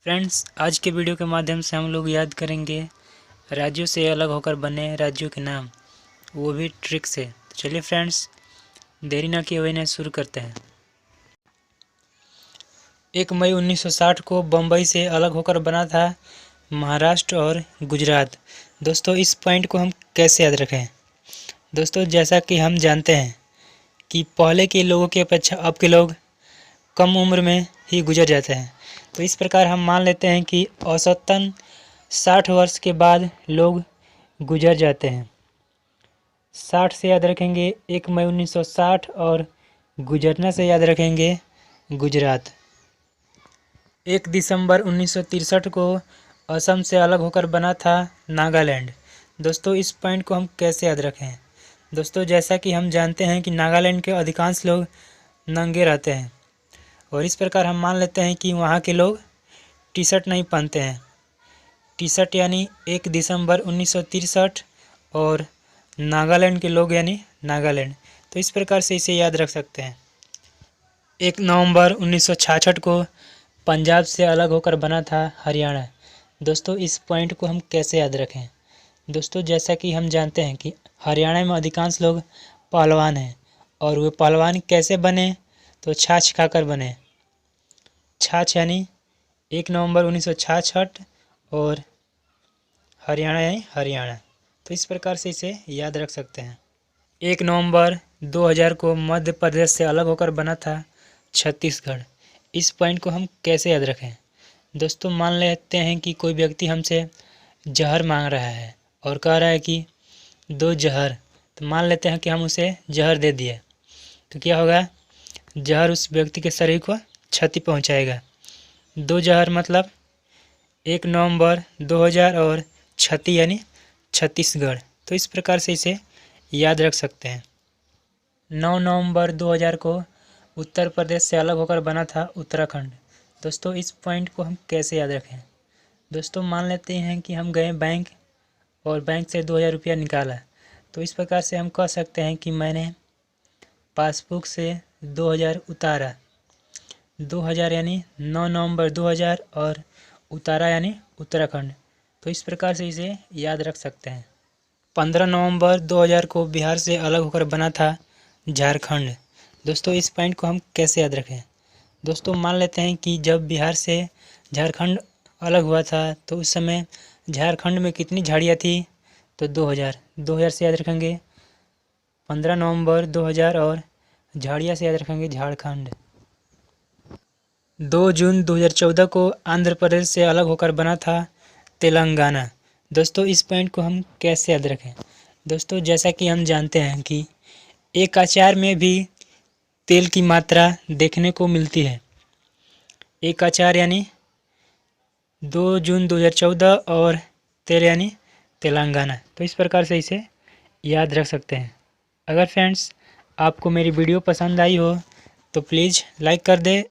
Friends, आज के video के माध्यम से हम लोग याद करेंगे राज्यों से अलग होकर बने राज्यों के नाम, वो भी ट्रिक से। तो चलिए फ्रेंड्स, देरी ना किए हुए इन्हें शुरू करते हैं। 1 मई 1960 को बम्बई से अलग होकर बना था महाराष्ट्र और गुजरात। दोस्तों, इस पॉइंट को हम कैसे याद रखें? दोस्तों, जैसा कि हम जानते हैं कि पहले के लोगों की अपेक्षा अब के लोग कम उम्र में ही गुजर जाते हैं, तो इस प्रकार हम मान लेते हैं कि औसतन 60 वर्ष के बाद लोग गुजर जाते हैं। 60 से याद रखेंगे 1 मई 1960 और गुजरना से याद रखेंगे गुजरात। 1 दिसंबर 1963 को असम से अलग होकर बना था नागालैंड। दोस्तों, इस पॉइंट को हम कैसे याद रखें? दोस्तों, जैसा कि हम जानते हैं कि नागालैंड के अधिकांश लोग नंगे रहते हैं और इस प्रकार हम मान लेते हैं कि वहाँ के लोग टी शर्ट नहीं पहनते हैं। टी शर्ट यानी 1 दिसंबर 1963 और नागालैंड के लोग यानी नागालैंड। तो इस प्रकार से इसे याद रख सकते हैं। 1 नवंबर 1966 को पंजाब से अलग होकर बना था हरियाणा। दोस्तों, इस पॉइंट को हम कैसे याद रखें? दोस्तों, जैसा कि हम जानते हैं कि हरियाणा में अधिकांश लोग पहलवान हैं और वे पहलवान कैसे बने? तो छाछ खाकर बने। छाछ यानी 1 नवंबर 1966 और हरियाणा यानी हरियाणा। तो इस प्रकार से इसे याद रख सकते हैं। 1 नवंबर 2000 को मध्य प्रदेश से अलग होकर बना था छत्तीसगढ़। इस पॉइंट को हम कैसे याद रखें? दोस्तों, मान लेते हैं कि कोई व्यक्ति हमसे जहर मांग रहा है और कह रहा है कि 2 जहर। तो मान लेते हैं कि हम उसे जहर दे दिए, तो क्या होगा? जहर उस व्यक्ति के शरीर को क्षति पहुंचाएगा। 2 जहर मतलब 1 नवंबर 2000 और क्षति यानी छत्तीसगढ़। तो इस प्रकार से इसे याद रख सकते हैं। 9 नवंबर 2000 को उत्तर प्रदेश से अलग होकर बना था उत्तराखंड। दोस्तों, इस पॉइंट को हम कैसे याद रखें? दोस्तों, मान लेते हैं कि हम गए बैंक और बैंक से 2000 रुपया निकाला, तो इस प्रकार से हम कह सकते हैं कि मैंने पासबुक से 2000 उतारा। 2000 यानी 9 नवंबर 2000 और उतारा यानी उत्तराखंड। तो इस प्रकार से इसे याद रख सकते हैं। 15 नवंबर 2000 को बिहार से अलग होकर बना था झारखंड। दोस्तों, इस पॉइंट को हम कैसे याद रखें? दोस्तों, मान लेते हैं कि जब बिहार से झारखंड अलग हुआ था तो उस समय झारखंड में कितनी झाड़ियाँ थी? तो 2000 से याद रखेंगे 15 नवंबर 2000 और झाड़ियाँ से याद रखेंगे झारखंड। 2 जून 2014 को आंध्र प्रदेश से अलग होकर बना था तेलंगाना। दोस्तों, इस पॉइंट को हम कैसे याद रखें? दोस्तों, जैसा कि हम जानते हैं कि एक अचार में भी तेल की मात्रा देखने को मिलती है। एक अचार यानी 2 जून 2014 और तेल यानी तेलंगाना। तो इस प्रकार से इसे याद रख सकते हैं। अगर फ्रेंड्स आपको मेरी वीडियो पसंद आई हो तो प्लीज़ लाइक कर दे